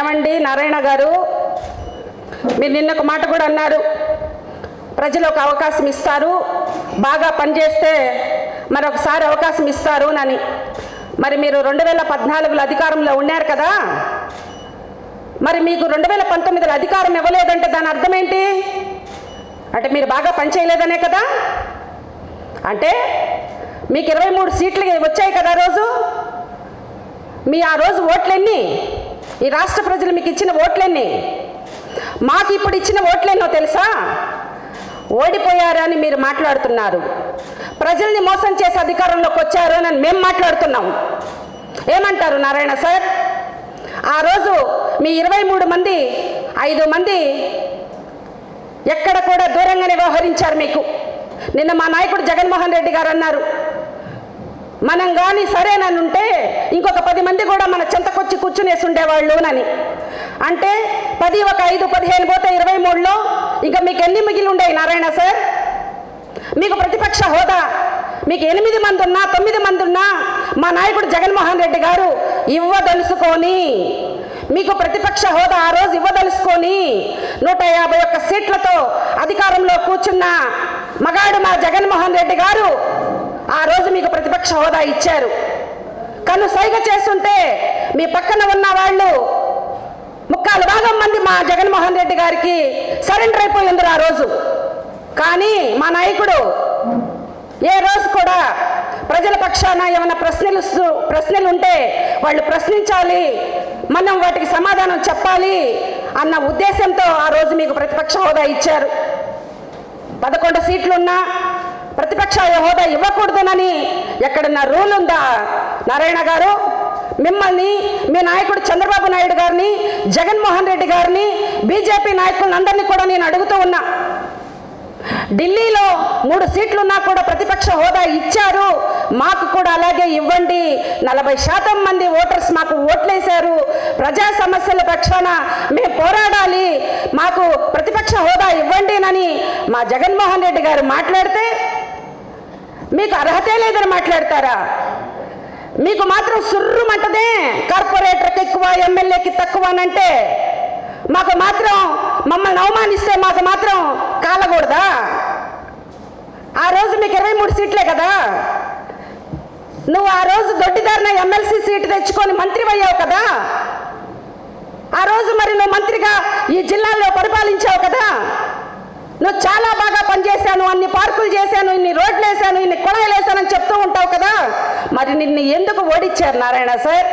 ఏమండి నారాయణ గారు, మీరు నిన్న ఒక మాట కూడా అన్నారు, ప్రజలకు అవకాశం ఇస్తారు, బాగా పనిచేస్తే మరొకసారి అవకాశం ఇస్తారు అని. మరి మీరు 2014లో అధికారంలో ఉన్నారు కదా, మరి మీకు 2019లో అధికారం ఇవ్వలేదంటే దాని అర్థం ఏంటి? అంటే మీరు బాగా పనిచేయలేదనే కదా. అంటే మీకు 23 సీట్లు వచ్చాయి కదా రోజు. మీ ఆ రోజు ఓట్లెన్ని? ఈ రాష్ట్ర ప్రజలు మీకు ఇచ్చిన ఓట్లెన్ని? మాకు ఇప్పుడు ఇచ్చిన ఓట్లెన్నో తెలుసా? ఓడిపోయారని మీరు మాట్లాడుతున్నారు, ప్రజల్ని మోసం చేసి అధికారంలోకి వచ్చారు అని మేము మాట్లాడుతున్నాం. ఏమంటారు నారాయణ సార్? ఆ రోజు మీ 23 మంది 5 మంది ఎక్కడ కూడా దూరంగానే వ్యవహరించారు మీకు. నిన్న మా నాయకుడు జగన్మోహన్ రెడ్డి గారు అన్నారు, మనం కానీ సరేననుంటే ఇంకొక 10 మంది కూడా మన చెంతకొచ్చి కూర్చునేసి ఉండేవాళ్ళు అని. అంటే 10 ఒక 5 15 పోతే 23లో ఇంకా మీకు ఎన్ని మిగిలి ఉండేవి నారాయణ సార్? మీకు ప్రతిపక్ష హోదా మీకు 8 మంది ఉన్నా 9 మంది ఉన్నా మా నాయకుడు జగన్మోహన్ రెడ్డి గారు ఇవ్వదలుచుకొని, మీకు ప్రతిపక్ష హోదా ఆ రోజు ఇవ్వదలుచుకొని 151 సీట్లతో అధికారంలో కూర్చున్న మగాడు మా జగన్మోహన్ రెడ్డి గారు ఆ రోజు మీకు ప్రతిపక్ష హోదా ఇచ్చారు. కను సైగ చేస్తుంటే మీ పక్కన ఉన్న వాళ్ళు 3/4 మంది మా జగన్మోహన్ రెడ్డి గారికి సరెండర్ అయిపోయింది ఆ రోజు. కానీ మా నాయకుడు ఏ రోజు కూడా ప్రజల పక్షాన ఏమైనా ప్రశ్నలు ఉంటే వాళ్ళు ప్రశ్నించాలి, మనం వాటికి సమాధానం చెప్పాలి అన్న ఉద్దేశంతో ఆ రోజు మీకు ప్రతిపక్ష హోదా ఇచ్చారు. 11 సీట్లున్నా ప్రతిపక్ష హోదా ఇవ్వకూడదనని ఎక్కడన్నా రూల్ ఉందా నారాయణ గారు? మిమ్మల్ని, మీ నాయకుడు చంద్రబాబు నాయుడు గారిని, జగన్మోహన్ రెడ్డి గారిని, బీజేపీ నాయకులందరినీ కూడా నేను అడుగుతూ ఉన్నా, ఢిల్లీలో 3 సీట్లున్నా కూడా ప్రతిపక్ష హోదా ఇచ్చారు, మాకు కూడా అలాగే ఇవ్వండి. 40% మంది ఓటర్స్ మాకు ఓట్లేశారు, ప్రజా సమస్యల పక్షాన మేము పోరాడాలి, మాకు ప్రతిపక్ష హోదా ఇవ్వండి అని మా జగన్మోహన్ రెడ్డి గారు మాట్లాడితే మీకు అర్హతే లేదని మాట్లాడతారా? మీకు మాత్రం సుర్రుమంటదే కార్పొరేటర్కి ఎక్కువ, ఎమ్మెల్యేకి తక్కువ అని అంటే, మాకు మాత్రం మమ్మల్ని అవమానిస్తే మాకు మాత్రం కాలకూడదా? ఆ రోజు మీకు 23 సీట్లే కదా. నువ్వు ఆ రోజు దొడ్డిదారిన ఎమ్మెల్సీ సీటు తెచ్చుకొని మంత్రి అయ్యావు కదా. ఆ రోజు మరి నువ్వు మంత్రిగా ఈ జిల్లాలో పరిపాలించావు కదా. నువ్వు చాలా బాగా పనిచేశాను, అన్ని పార్కులు చేశాను, ఇన్ని రోడ్లు వేసాను, ఇన్ని కుళాయిలు వేసానని చెప్తూ ఉంటావు కదా. మరి నిన్ను ఎందుకు ఓడించారు నారాయణ సార్?